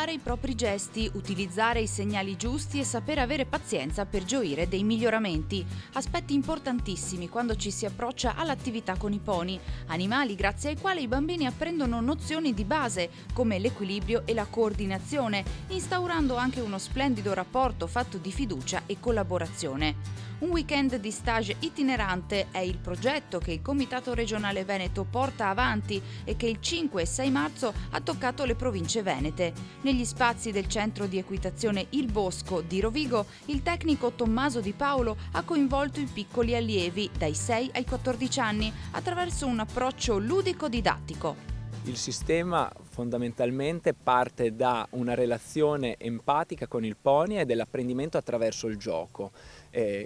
controllare i propri gesti, utilizzare i segnali giusti e sapere avere pazienza per gioire dei miglioramenti. Aspetti importantissimi quando ci si approccia all'attività con i pony, animali grazie ai quali i bambini apprendono nozioni di base come l'equilibrio e la coordinazione, instaurando anche uno splendido rapporto fatto di fiducia e collaborazione. Un weekend di stage itinerante è il progetto che il Comitato Regionale Veneto porta avanti e che il 5 e 6 marzo ha toccato le province venete. Negli spazi del centro di equitazione Il Bosco di Rovigo, il tecnico Tommaso Di Paolo ha coinvolto i piccoli allievi dai 6 ai 14 anni attraverso un approccio ludico-didattico. Il sistema fondamentalmente parte da una relazione empatica con il pony e dell'apprendimento attraverso il gioco.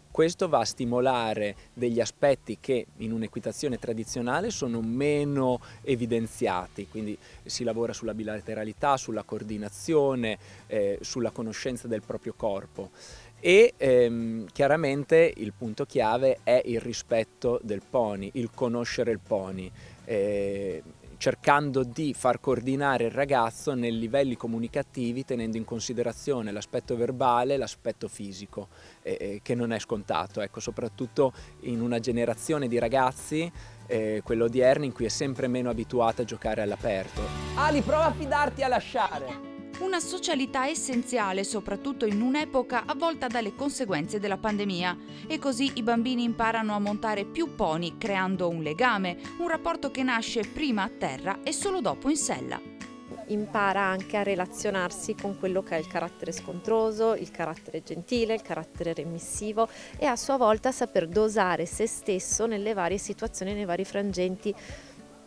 Questo va a stimolare degli aspetti che in un'equitazione tradizionale sono meno evidenziati, quindi si lavora sulla bilateralità, sulla coordinazione, sulla conoscenza del proprio corpo. E chiaramente il punto chiave è il rispetto del pony, il conoscere il pony, cercando di far coordinare il ragazzo nei livelli comunicativi tenendo in considerazione l'aspetto verbale, l'aspetto fisico, che non è scontato, ecco, soprattutto in una generazione di ragazzi, quello odierno, in cui è sempre meno abituata a giocare all'aperto. Ali, prova a fidarti a lasciare! Una socialità essenziale soprattutto in un'epoca avvolta dalle conseguenze della pandemia e così i bambini imparano a montare più pony creando un legame, un rapporto che nasce prima a terra e solo dopo in sella. Impara anche a relazionarsi con quello che è il carattere scontroso, il carattere gentile, il carattere remissivo e a sua volta saper dosare se stesso nelle varie situazioni, nei vari frangenti,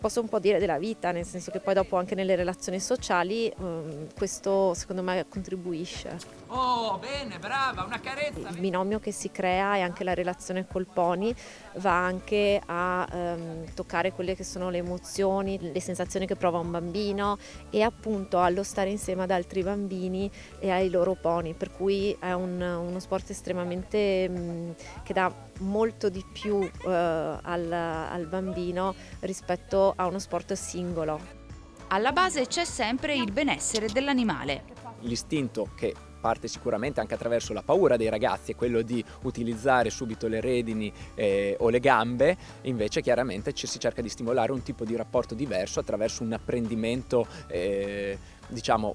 posso un po' dire della vita, nel senso che poi dopo anche nelle relazioni sociali questo secondo me contribuisce. Oh, bene, brava, una carezza! Il binomio che si crea e anche la relazione col pony va anche a toccare quelle che sono le emozioni, le sensazioni che prova un bambino e appunto allo stare insieme ad altri bambini e ai loro pony, per cui è uno sport estremamente che dà molto di più al bambino rispetto a uno sport singolo. Alla base c'è sempre il benessere dell'animale. L'istinto che parte sicuramente anche attraverso la paura dei ragazzi è quello di utilizzare subito le redini o le gambe, invece chiaramente si cerca di stimolare un tipo di rapporto diverso attraverso un apprendimento, diciamo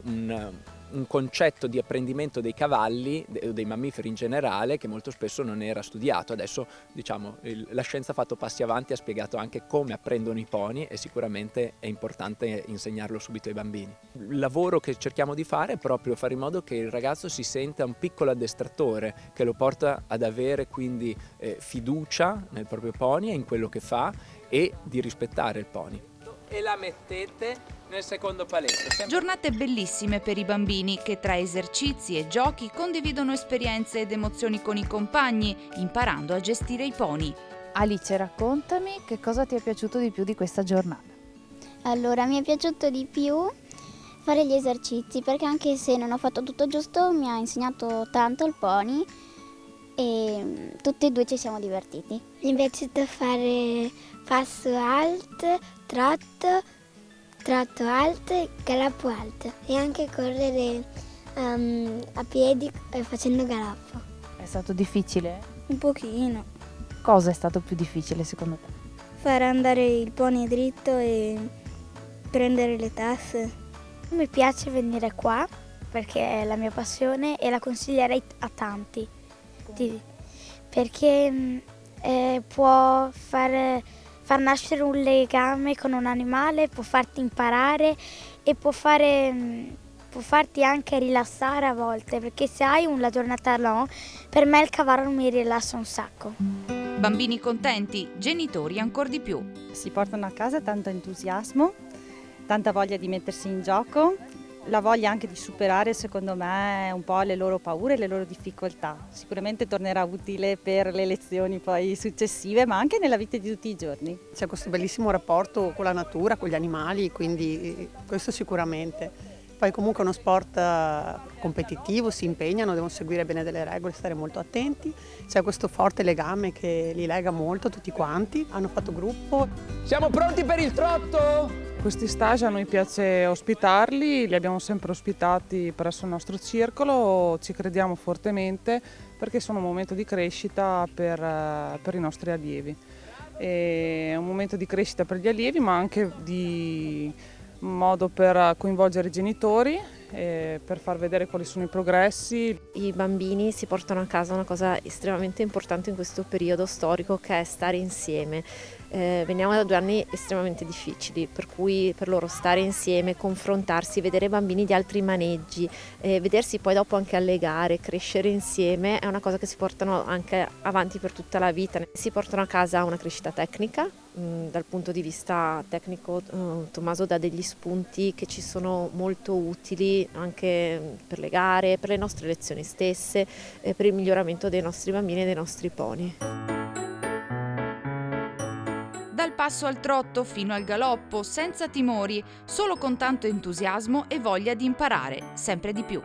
un concetto di apprendimento dei cavalli, dei mammiferi in generale, che molto spesso non era studiato. Adesso diciamo la scienza ha fatto passi avanti, ha spiegato anche come apprendono i pony e sicuramente è importante insegnarlo subito ai bambini. Il lavoro che cerchiamo di fare è proprio fare in modo che il ragazzo si senta un piccolo addestratore che lo porta ad avere quindi fiducia nel proprio pony e in quello che fa e di rispettare il pony. E la mettete nel secondo paletto. Giornate bellissime per i bambini che tra esercizi e giochi condividono esperienze ed emozioni con i compagni, imparando a gestire i pony. Alice, raccontami che cosa ti è piaciuto di più di questa giornata. Allora, mi è piaciuto di più fare gli esercizi perché anche se non ho fatto tutto giusto mi ha insegnato tanto il pony e tutti e due ci siamo divertiti. Mi è piaciuto fare passo alto, trotto alto e galoppo alto e anche correre a piedi facendo galoppo. È stato difficile? Un pochino. Cosa è stato più difficile secondo te? Far andare il pony dritto e prendere le tasse. Mi piace venire qua perché è la mia passione e la consiglierei a tanti. Perché può far nascere un legame con un animale, può farti imparare e può farti anche rilassare a volte, perché se hai una giornata long, per me il cavallo mi rilassa un sacco. Bambini contenti, genitori ancor di più. Si portano a casa tanto entusiasmo, tanta voglia di mettersi in gioco, la voglia anche di superare secondo me un po' le loro paure, le loro difficoltà. Sicuramente tornerà utile per le lezioni poi successive, ma anche nella vita di tutti i giorni. C'è questo bellissimo rapporto con la natura, con gli animali, quindi questo sicuramente. Poi comunque è uno sport competitivo, si impegnano, devono seguire bene delle regole, stare molto attenti. C'è questo forte legame che li lega molto tutti quanti. Hanno fatto gruppo. Siamo pronti per il trotto? questi stage a noi piace ospitarli, li abbiamo sempre ospitati presso il nostro circolo, ci crediamo fortemente perché sono un momento di crescita per i nostri allievi. È un momento di crescita per gli allievi, ma anche di modo per coinvolgere i genitori, per far vedere quali sono i progressi. I bambini si portano a casa una cosa estremamente importante in questo periodo storico, che è stare insieme. Veniamo da 2 anni estremamente difficili, per cui per loro stare insieme, confrontarsi, vedere bambini di altri maneggi, vedersi poi dopo anche alle gare, crescere insieme, è una cosa che si portano anche avanti per tutta la vita. Si portano a casa una crescita tecnica, dal punto di vista tecnico Tommaso dà degli spunti che ci sono molto utili anche per le gare, per le nostre lezioni stesse, per il miglioramento dei nostri bambini e dei nostri pony. Dal passo al trotto fino al galoppo, senza timori, solo con tanto entusiasmo e voglia di imparare sempre di più.